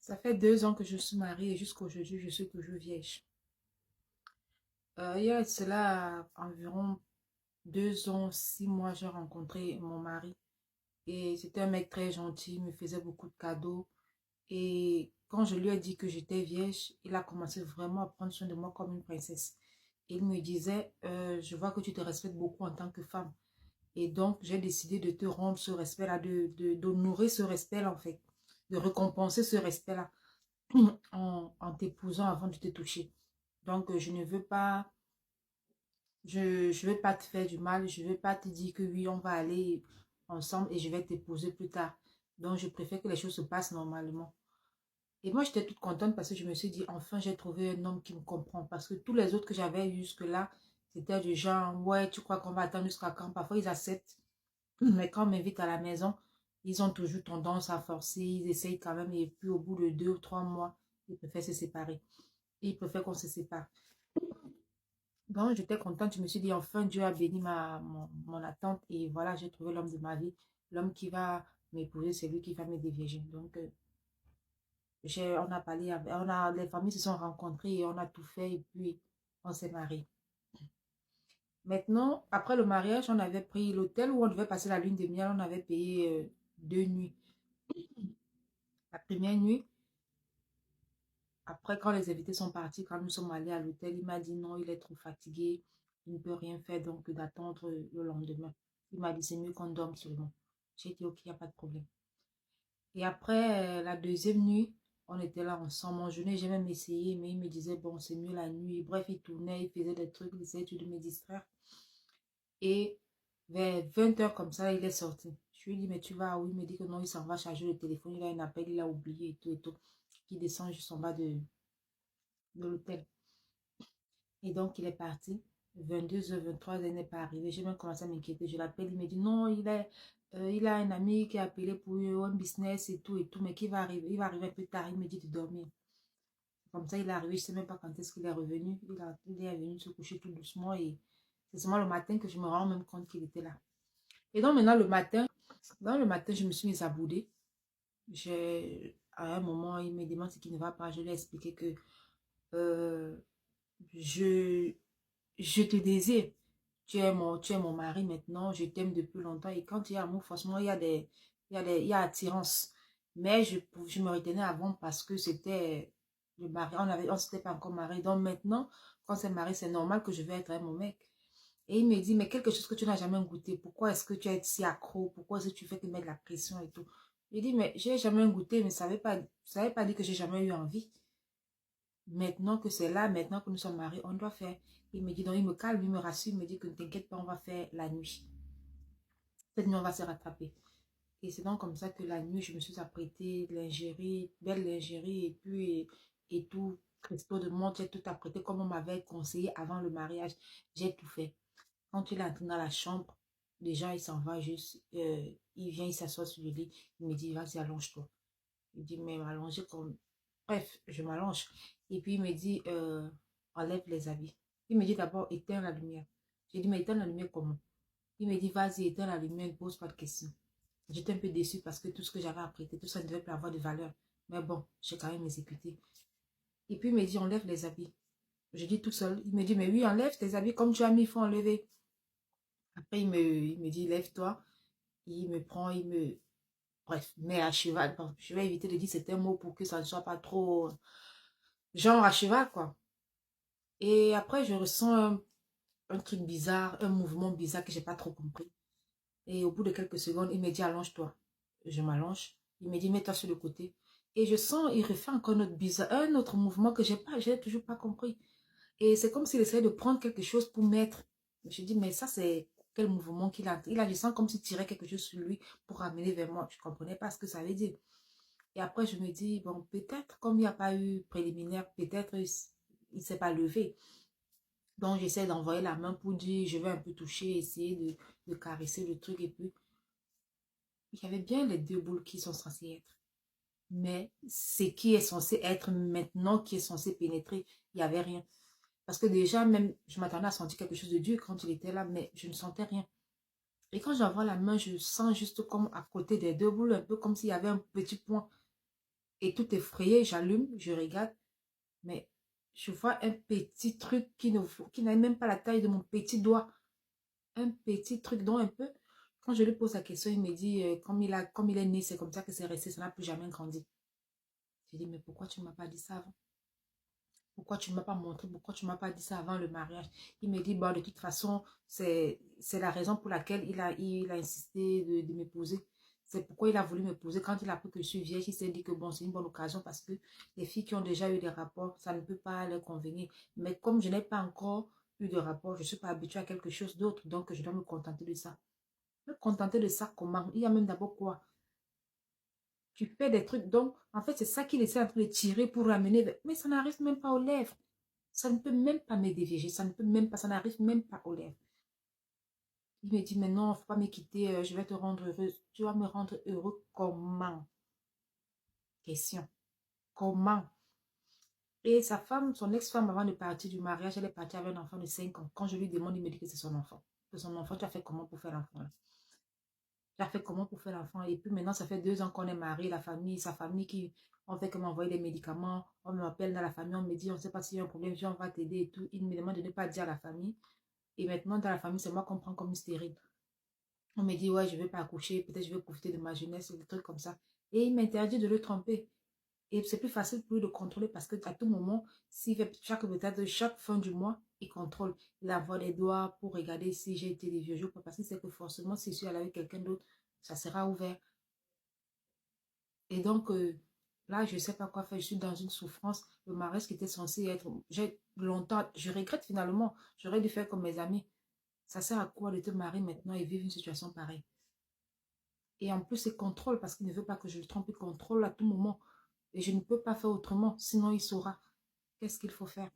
Ça fait 2 ans que je suis mariée et jusqu'à aujourd'hui, je suis toujours vierge. Il y a cela environ 2 ans, 6 mois, j'ai rencontré mon mari. Et c'était un mec très gentil, il me faisait beaucoup de cadeaux. Et quand je lui ai dit que j'étais vierge, il a commencé vraiment à prendre soin de moi comme une princesse. Il me disait, je vois que tu te respectes beaucoup en tant que femme. Et donc, j'ai décidé de te rendre ce respect-là, d'honorer ce respect-là en fait, de récompenser ce respect-là en t'épousant avant de te toucher. Donc, je ne veux pas, je veux pas te faire du mal, je veux pas te dire que oui, on va aller ensemble et je vais t'épouser plus tard. Donc, je préfère que les choses se passent normalement. Et moi, j'étais toute contente parce que je me suis dit, enfin, j'ai trouvé un homme qui me comprend. Parce que tous les autres que j'avais eu jusque-là, c'était du genre, ouais, tu crois qu'on va attendre jusqu'à quand? Parfois, ils acceptent. Mais quand on m'invite à la maison, ils ont toujours tendance à forcer, ils essayent quand même. Et puis, au bout de 2 ou 3 mois, ils préfèrent se séparer. Ils préfèrent qu'on se sépare. Donc, j'étais contente. Je me suis dit, enfin, Dieu a béni mon attente. Et voilà, j'ai trouvé l'homme de ma vie. L'homme qui va m'épouser, c'est lui qui va me dévierger. Donc, on a parlé, les familles se sont rencontrées et on a tout fait. Et puis, on s'est mariés. Maintenant, après le mariage, on avait pris l'hôtel où on devait passer la lune de miel. On avait payé 2 nuits. La première nuit, après, quand les invités sont partis, quand nous sommes allés à l'hôtel, il m'a dit non, il est trop fatigué, il ne peut rien faire, donc d'attendre le lendemain. Il m'a dit c'est mieux qu'on dorme seulement. J'ai dit ok, il n'y a pas de problème. Et après, la deuxième nuit, on était là ensemble. Mon jeûne, j'ai même essayé, mais il me disait bon, c'est mieux la nuit. Bref, il tournait, il faisait des trucs, il essayait de me distraire. Et vers 20 heures comme ça, il est sorti. Je lui ai dit mais tu vas où? Il me dit que non, il s'en va charger le téléphone, il a un appel, il a oublié et tout et tout. Qui descend juste en bas de l'hôtel. Et donc, il est parti. 22h, 23h, il n'est pas arrivé. J'ai même commencé à m'inquiéter. Je l'appelle, il me dit non, il a un ami qui a appelé pour un business et tout, mais qui va arriver, il va arriver un peu tard. Il me dit de dormir. Comme ça, il est arrivé, je ne sais même pas quand est-ce qu'il est revenu. Il est venu se coucher tout doucement et c'est seulement le matin que je me rends même compte qu'il était là. Et donc, maintenant, dans le matin, je me suis mise à bouder. À un moment, il me demande ce qui ne va pas. Je lui ai expliqué que euh, je, je te désire. Tu es mon mari maintenant, je t'aime depuis longtemps. Et quand il y a amour, forcément, il y a attirance. Mais je me retenais avant parce que c'était le mari. On s'était pas encore marié. Donc maintenant, quand c'est marié, c'est normal que je vais être avec mon mec. Et il me dit, mais quelque chose que tu n'as jamais goûté, pourquoi est-ce que tu es si accro? Pourquoi est-ce que tu fais que mettre la pression et tout? Je dis, mais j'ai jamais goûté, mais ça veut pas dire que j'ai jamais eu envie. Maintenant que c'est là, maintenant que nous sommes mariés, on doit faire. Il me dit, donc il me calme, il me rassure, il me dit que ne t'inquiète pas, on va faire la nuit. Cette nuit, on va se rattraper. Et c'est donc comme ça que la nuit, je me suis apprêtée, lingerie, belle lingerie, et puis, et tout, cristaux de montre, j'ai tout apprêté comme on m'avait conseillé avant le mariage. J'ai tout fait. Quand il est entré dans la chambre, déjà, il s'en va juste, il vient, il s'assoit sur le lit, il me dit, vas-y, allonge-toi. Il dit, mais m'allonger comme... Bref, je m'allonge. Et puis, il me dit, enlève les habits. Il me dit d'abord, éteins la lumière. J'ai dit, mais éteins la lumière comment? Il me dit, vas-y, éteins la lumière, ne pose pas de questions. J'étais un peu déçue parce que tout ce que j'avais apprêté, tout ça ne devait plus avoir de valeur. Mais bon, j'ai quand même exécuté. Et puis, il me dit, enlève les habits. Je dis tout seul. Il me dit, mais oui, enlève tes habits comme tu as mis, il faut enlever. Après, il me dit, lève-toi. Il me prend, bref, mais à cheval. Bon, je vais éviter de dire certains mots pour que ça ne soit pas trop genre à cheval, quoi. Et après, je ressens un truc bizarre, un mouvement bizarre que j'ai pas trop compris. Et au bout de quelques secondes, il me dit, allonge-toi. Je m'allonge. Il me dit, mets-toi sur le côté. Et je sens, il refait encore un autre mouvement que j'ai toujours pas compris. Et c'est comme s'il essayait de prendre quelque chose pour mettre. Je dis, mais ça, c'est quel mouvement qu'il a? Je sens comme s'il tirait quelque chose sur lui pour ramener vers moi. Je comprenais pas ce que ça veut dire. Et après, je me dis, bon, peut-être, comme il n'y a pas eu préliminaire, peut-être il ne s'est pas levé. Donc, j'essaie d'envoyer la main pour dire, je vais un peu toucher, essayer de caresser le truc. Et puis, il y avait bien les deux boules qui sont censées être. Mais ce qui est censé être maintenant, qui est censé pénétrer, il n'y avait rien. Parce que déjà, même, je m'attendais à sentir quelque chose de dur quand il était là, mais je ne sentais rien. Et quand j'envoie la main, je sens juste comme à côté des deux boules, un peu comme s'il y avait un petit point. Et tout effrayé, j'allume, je regarde, mais je vois un petit truc qui n'a même pas la taille de mon petit doigt. Un petit truc, dont un peu. Quand je lui pose la question, il me dit, comme il est né, c'est comme ça que c'est resté, ça n'a plus jamais grandi. J'ai dit, mais pourquoi tu ne m'as pas dit ça avant? Pourquoi tu ne m'as pas montré? Pourquoi tu ne m'as pas dit ça avant le mariage? Il me dit, bon, de toute façon, c'est la raison pour laquelle il a insisté de m'épouser. C'est pourquoi il a voulu m'épouser. Quand il a appris que je suis vierge, il s'est dit que bon, c'est une bonne occasion parce que les filles qui ont déjà eu des rapports, ça ne peut pas leur convenir. Mais comme je n'ai pas encore eu de rapport, je ne suis pas habituée à quelque chose d'autre. Donc, je dois me contenter de ça. Me contenter de ça comment? Il y a même d'abord quoi? Tu fais des trucs. Donc, en fait, c'est ça qu'il essaie en train de tirer pour ramener. Mais ça n'arrive même pas aux lèvres. Ça ne peut même pas me déviger. Ça ne peut même pas, ça n'arrive même pas aux lèvres. Il me dit, mais non, il ne faut pas me quitter. Je vais te rendre heureuse. Tu vas me rendre heureux comment? Question. Comment? Et sa femme, son ex-femme, avant de partir du mariage, elle est partie avec un enfant de 5 ans. Quand je lui demande, il me dit que c'est son enfant. Que son enfant, tu as fait comment pour faire l'enfant? Tu as fait comment pour faire l'enfant? Et puis maintenant, ça fait 2 ans qu'on est mariés, la famille, sa famille qui ont fait que m'envoyer des médicaments. On m'appelle dans la famille, on me dit, on ne sait pas s'il y a un problème, viens, on va t'aider et tout. Il me demande de ne pas dire à la famille. Et maintenant, dans la famille, c'est moi qu'on prend comme stérile. On me dit, ouais, je ne vais pas accoucher, peut-être je vais profiter de ma jeunesse, des trucs comme ça. Et il m'interdit de le tromper. Et c'est plus facile pour lui de contrôler parce qu'à tout moment, s'il fait peut-être chaque fin du mois, il contrôle. Il envoie les doigts pour regarder si j'ai été des vieux jours. Parce qu'il sait que forcément, si je suis allée avec quelqu'un d'autre, ça sera ouvert. Et donc, là, je ne sais pas quoi faire. Je suis dans une souffrance. Le mariage qui était censé être... J'ai longtemps... Je regrette finalement. J'aurais dû faire comme mes amis. Ça sert à quoi de te marier maintenant et vivre une situation pareille? Et en plus, il contrôle parce qu'il ne veut pas que je le trompe. Il contrôle à tout moment. Et je ne peux pas faire autrement. Sinon, il saura qu'est-ce qu'il faut faire.